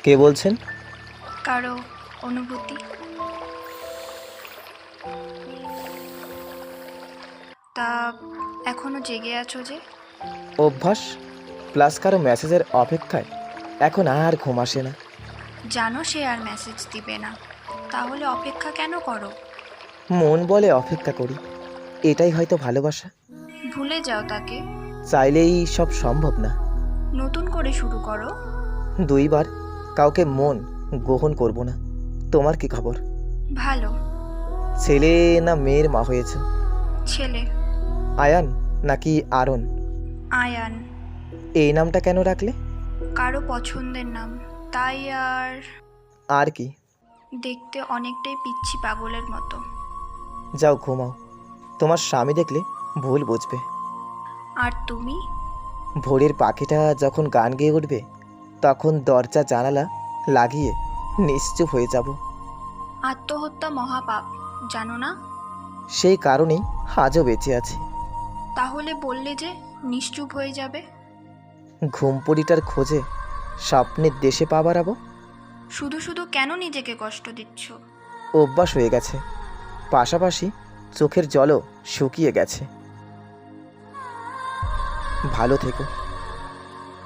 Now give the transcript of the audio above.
কে বলছেন? কারো অনুভূতি। তা এখনো জেগে আছো যে? অভ্যাস প্লাস কারো মেসেজের অপেক্ষায় এখন আর ঘুম আসে না। জানো সে আর মেসেজ দিবে না, তাহলে অপেক্ষা কেন করো? মন বলে অপেক্ষা করি, এটাই হয়তো ভালোবাসা। ভুলে যাও তাকে। চাইলেই সব সম্ভব না। নতুন করে শুরু করো। দুইবার কাউকে মন গ্রহণ করব না। তোমার কি খবর? ভালো। ছেলে না মেয়ের মা হয়েছে? ছেলে। আয়ান নাকি আরন? আয়ান। এই নামটা কেন রাখলে? কারো পছন্দের নাম, তাই। আর কি? দেখতে অনেকটাই পিচ্ছি পাগলের মতো। যাও ঘুমাও, তোমার স্বামী দেখলে ভুল বুঝবে। আর তুমি? ভোরের পাখিটা যখন গান গেয়ে উঠবে তখন দরজা জানালা লাগিয়ে নিশ্চুপ হয়ে যাব। আত্মহত্যা মহাপাপ, জানো না? সেই কারণেই আজও বেঁচে আছি। তাহলে বললে যে নিশ্চুপ হয়ে যাবে। ঘুমপুরিটার খোঁজে স্বপ্নের দেশে পা বাড়াবো। শুধু শুধু কেন নিজেকে কষ্ট দিচ্ছ? অভ্যাস হয়ে গেছে, পাশাপাশি চোখের জলও শুকিয়ে গেছে। ভালো থেকো।